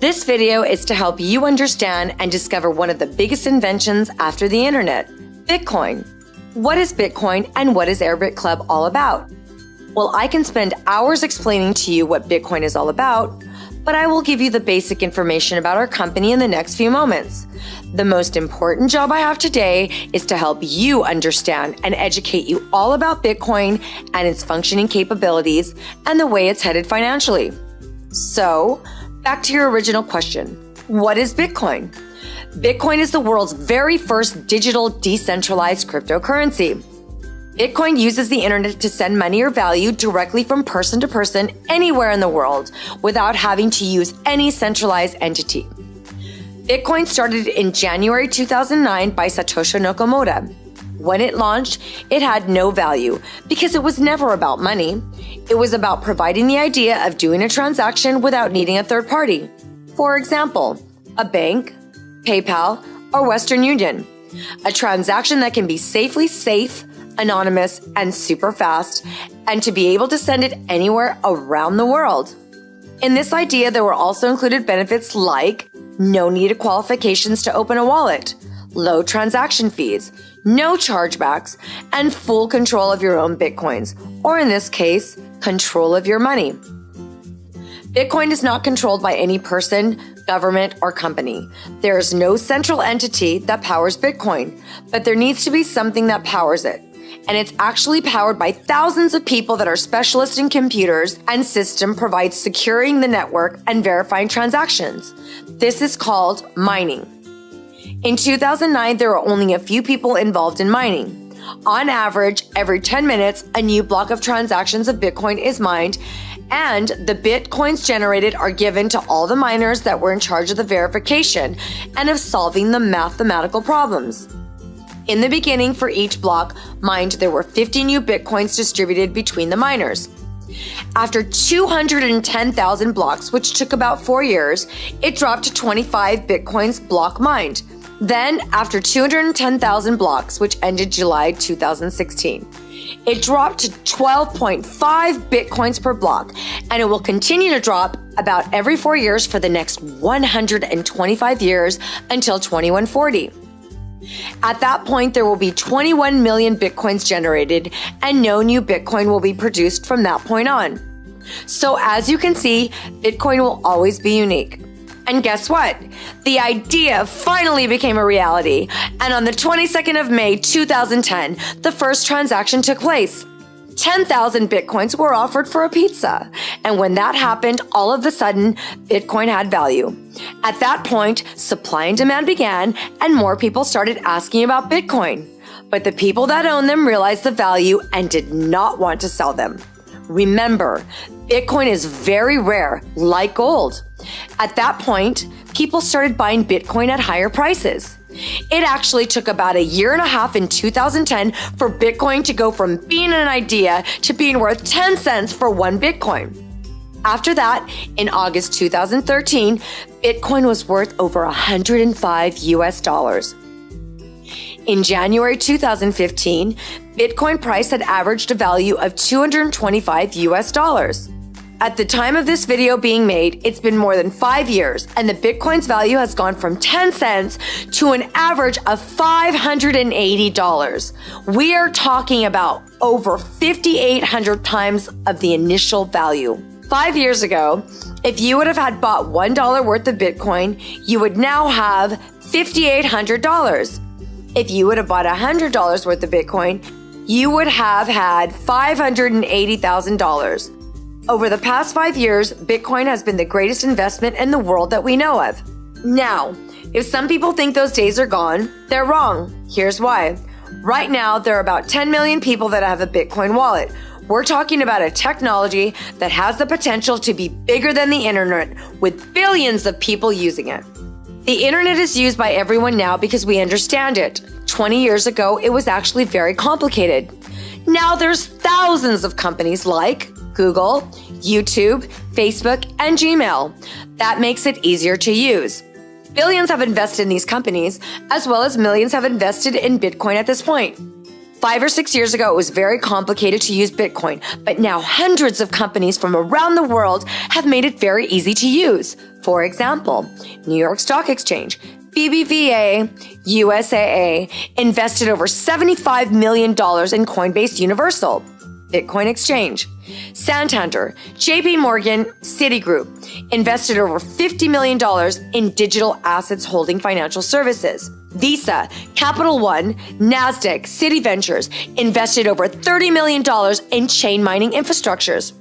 This video is to help you understand and discover one of the biggest inventions after the internet, Bitcoin. What is Bitcoin and what is AirBit Club all about? Well, I can spend hours explaining to you what Bitcoin is all about, but I will give you the basic information about our company in the next few moments. The most important job I have today is to help you understand and educate you all about Bitcoin and its functioning capabilities and the way it's headed financially. So, back to your original question. What is Bitcoin? Bitcoin is the world's very first digital decentralized cryptocurrency. Bitcoin uses the internet to send money or value directly from person to person anywhere in the world without having to use any centralized entity. Bitcoin started in January 2009 by Satoshi Nakamoto. When it launched, it had no value because it was never about money. It was about providing the idea of doing a transaction without needing a third party. For example, a bank, PayPal, or Western Union. A transaction that can be safely safe, anonymous, and super fast, and to be able to send it anywhere around the world. In this idea, there were also included benefits like no needed qualifications to open a wallet, low transaction fees, no chargebacks, and full control of your own Bitcoins, or in this case, control of your money. Bitcoin is not controlled by any person, government, or company. There is no central entity that powers Bitcoin, but there needs to be something that powers it. And it's actually powered by thousands of people that are specialists in computers and system provides securing the network and verifying transactions. This is called mining. In 2009, there were only a few people involved in mining. On average, every 10 minutes, a new block of transactions of Bitcoin is mined, and the Bitcoins generated are given to all the miners that were in charge of the verification and of solving the mathematical problems. In the beginning, for each block mined, there were 50 new Bitcoins distributed between the miners. After 210,000 blocks, which took about 4 years, it dropped to 25 Bitcoins block mined. Then, after 210,000 blocks, which ended July 2016, it dropped to 12.5 Bitcoins per block, and it will continue to drop about every 4 years for the next 125 years until 2140. At that point, there will be 21 million Bitcoins generated, and no new Bitcoin will be produced from that point on. So as you can see, Bitcoin will always be unique. And guess what? The idea finally became a reality. And on the 22nd of May, 2010, the first transaction took place. 10,000 Bitcoins were offered for a pizza. And when that happened, all of a sudden, Bitcoin had value. At that point, supply and demand began, and more people started asking about Bitcoin. But the people that owned them realized the value and did not want to sell them. Remember, Bitcoin is very rare, like gold. At that point, people started buying Bitcoin at higher prices. It actually took about a year and a half in 2010 for Bitcoin to go from being an idea to being worth 10 cents for one Bitcoin. After that, in August 2013, Bitcoin was worth over $105. In January 2015, Bitcoin price had averaged a value of $225. At the time of this video being made, it's been more than 5 years, and the Bitcoin's value has gone from 10 cents to an average of $580. We are talking about over 5,800 times of the initial value. 5 years ago, if you would have had bought $1 worth of Bitcoin, you would now have $5,800. If you would have bought $100 worth of Bitcoin, you would have had $580,000. Over the past 5 years, Bitcoin has been the greatest investment in the world that we know of. Now, if some people think those days are gone, they're wrong. Here's why. Right now, there are about 10 million people that have a Bitcoin wallet. We're talking about a technology that has the potential to be bigger than the internet, with billions of people using it. The internet is used by everyone now because we understand it. 20 years ago, it was actually very complicated. Now there's thousands of companies like Google, YouTube, Facebook, and Gmail. That makes it easier to use. Billions have invested in these companies, as well as millions have invested in Bitcoin at this point. 5 or 6 years ago, it was very complicated to use Bitcoin, but now hundreds of companies from around the world have made it very easy to use. For example, New York Stock Exchange, BBVA, USAA invested over $75 million in Coinbase Universal, Bitcoin Exchange. Santander, JP Morgan, Citigroup invested over $50 million in digital assets holding financial services. Visa, Capital One, NASDAQ, Citi Ventures invested over $30 million in chain mining infrastructures.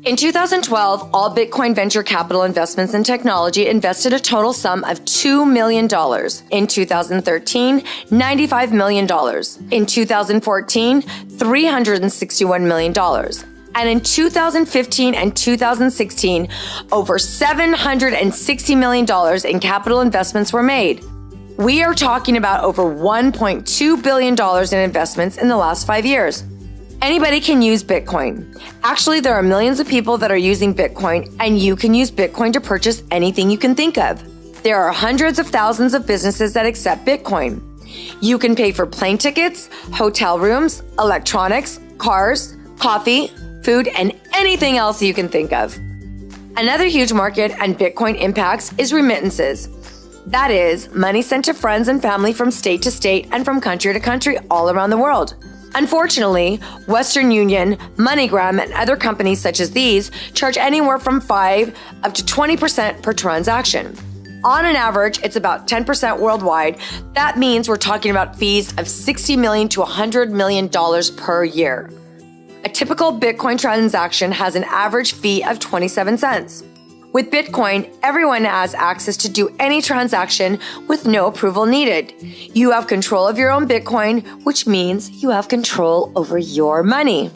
In 2012, all Bitcoin venture capital investments in technology invested a total sum of $2 million. In 2013, $95 million. In 2014, $361 million. And in 2015 and 2016, over $760 million in capital investments were made. We are talking about over $1.2 billion in investments in the last 5 years. Anybody can use Bitcoin. Actually, there are millions of people that are using Bitcoin, and you can use Bitcoin to purchase anything you can think of. There are hundreds of thousands of businesses that accept Bitcoin. You can pay for plane tickets, hotel rooms, electronics, cars, coffee, food, and anything else you can think of. Another huge market and Bitcoin impacts is remittances. That is, money sent to friends and family from state to state and from country to country all around the world. Unfortunately, Western Union, MoneyGram, and other companies such as these charge anywhere from 5 up to 20% per transaction. On an average, it's about 10% worldwide. That means we're talking about fees of $60 million to $100 million per year. A typical Bitcoin transaction has an average fee of 27 cents. With Bitcoin, everyone has access to do any transaction with no approval needed. You have control of your own Bitcoin, which means you have control over your money.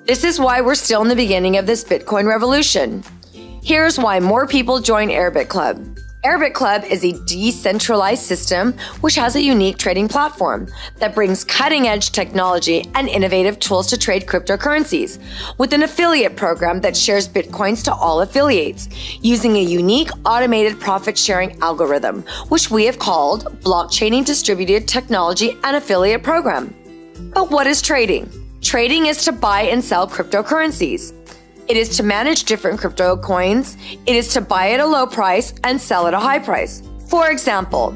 This is why we're still in the beginning of this Bitcoin revolution. Here's why more people join AirBit Club. AirBit Club is a decentralized system which has a unique trading platform that brings cutting-edge technology and innovative tools to trade cryptocurrencies, with an affiliate program that shares Bitcoins to all affiliates, using a unique automated profit-sharing algorithm, which we have called Blockchaining Distributed Technology and Affiliate Program. But what is trading? Trading is to buy and sell cryptocurrencies. It is to manage different crypto coins. It is to buy at a low price and sell at a high price. For example,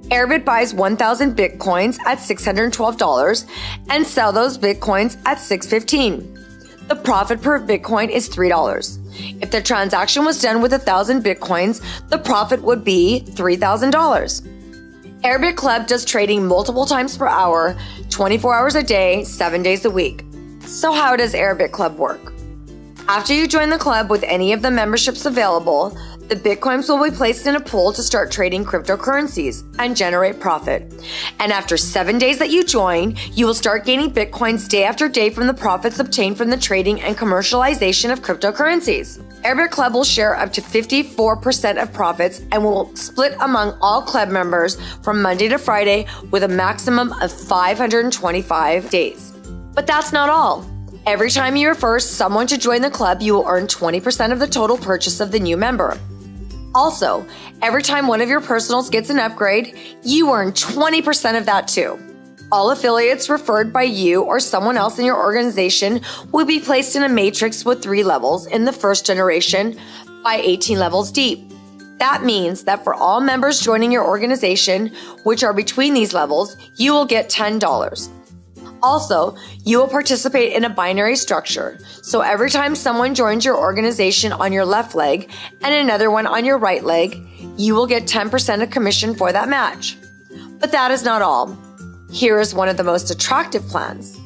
AirBit buys 1,000 Bitcoins at $612 and sell those Bitcoins at $615. The profit per Bitcoin is $3. If the transaction was done with 1,000 Bitcoins, the profit would be $3,000. AirBit Club does trading multiple times per hour, 24 hours a day, 7 days a week. So how does AirBit Club work? After you join the club with any of the memberships available, the Bitcoins will be placed in a pool to start trading cryptocurrencies and generate profit. And after 7 days that you join, you will start gaining Bitcoins day after day from the profits obtained from the trading and commercialization of cryptocurrencies. AirBit Club will share up to 54% of profits and will split among all club members from Monday to Friday with a maximum of 525 days. But that's not all. Every time you refer someone to join the club, you will earn 20% of the total purchase of the new member. Also, every time one of your personals gets an upgrade, you earn 20% of that too. All affiliates referred by you or someone else in your organization will be placed in a matrix with 3 levels in the first generation by 18 levels deep. That means that for all members joining your organization, which are between these levels, you will get $10. Also, you will participate in a binary structure. So every time someone joins your organization on your left leg and another one on your right leg, you will get 10% of commission for that match. But that is not all. Here is one of the most attractive plans.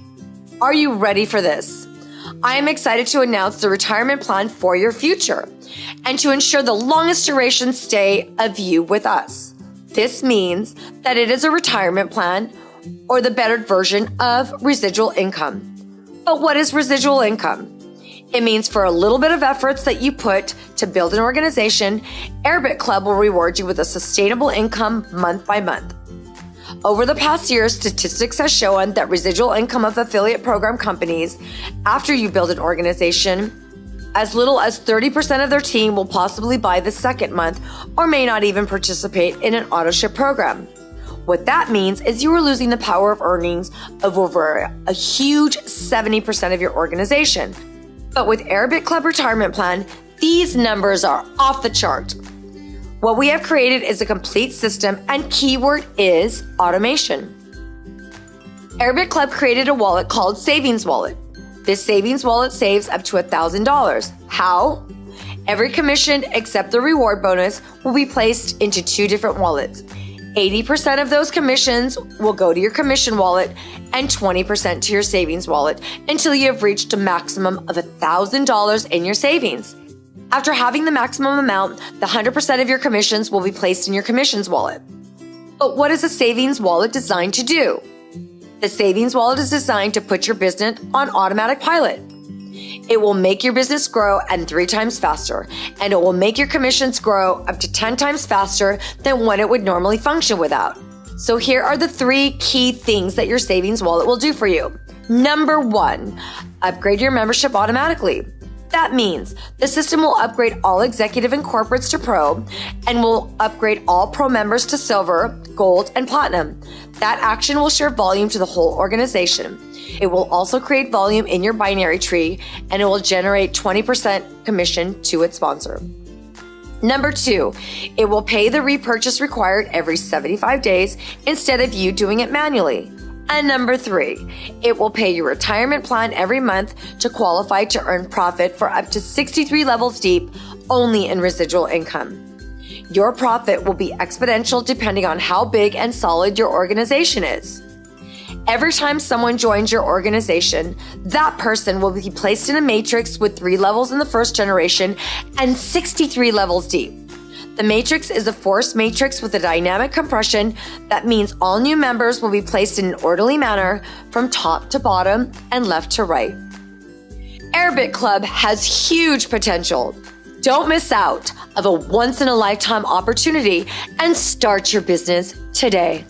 Are you ready for this? I am excited to announce the retirement plan for your future and to ensure the longest duration stay of you with us. This means that it is a retirement plan or the bettered version of residual income. But what is residual income? It means for a little bit of efforts that you put to build an organization, AirBit Club will reward you with a sustainable income month by month. Over the past year, statistics have shown that residual income of affiliate program companies, after you build an organization, as little as 30% of their team will possibly buy the second month or may not even participate in an auto ship program. What that means is you are losing the power of earnings of over a huge 70% of your organization. But with AirBit Club Retirement Plan, these numbers are off the chart. What we have created is a complete system, and keyword is automation. AirBit Club created a wallet called Savings Wallet. This savings wallet saves up to $1,000. How? Every commission except the reward bonus will be placed into 2 different wallets. 80% of those commissions will go to your commission wallet and 20% to your savings wallet until you have reached a maximum of $1,000 in your savings. After having the maximum amount, the 100% of your commissions will be placed in your commissions wallet. But what is a savings wallet designed to do? The savings wallet is designed to put your business on automatic pilot. It will make your business grow and 3 times faster, and it will make your commissions grow up to 10 times faster than what it would normally function without. So here are the 3 key things that your savings wallet will do for you. Number 1, upgrade your membership automatically. That means the system will upgrade all executive and corporates to Pro and will upgrade all Pro members to Silver, Gold, and Platinum. That action will share volume to the whole organization. It will also create volume in your binary tree, and it will generate 20% commission to its sponsor. Number 2, it will pay the repurchase required every 75 days instead of you doing it manually. And number 3, it will pay your retirement plan every month to qualify to earn profit for up to 63 levels deep, only in residual income. Your profit will be exponential depending on how big and solid your organization is. Every time someone joins your organization, that person will be placed in a matrix with 3 levels in the first generation and 63 levels deep. The matrix is a forced matrix with a dynamic compression. That means all new members will be placed in an orderly manner from top to bottom and left to right. AirBit Club has huge potential. Don't miss out of a once-in-a-lifetime opportunity and start your business today.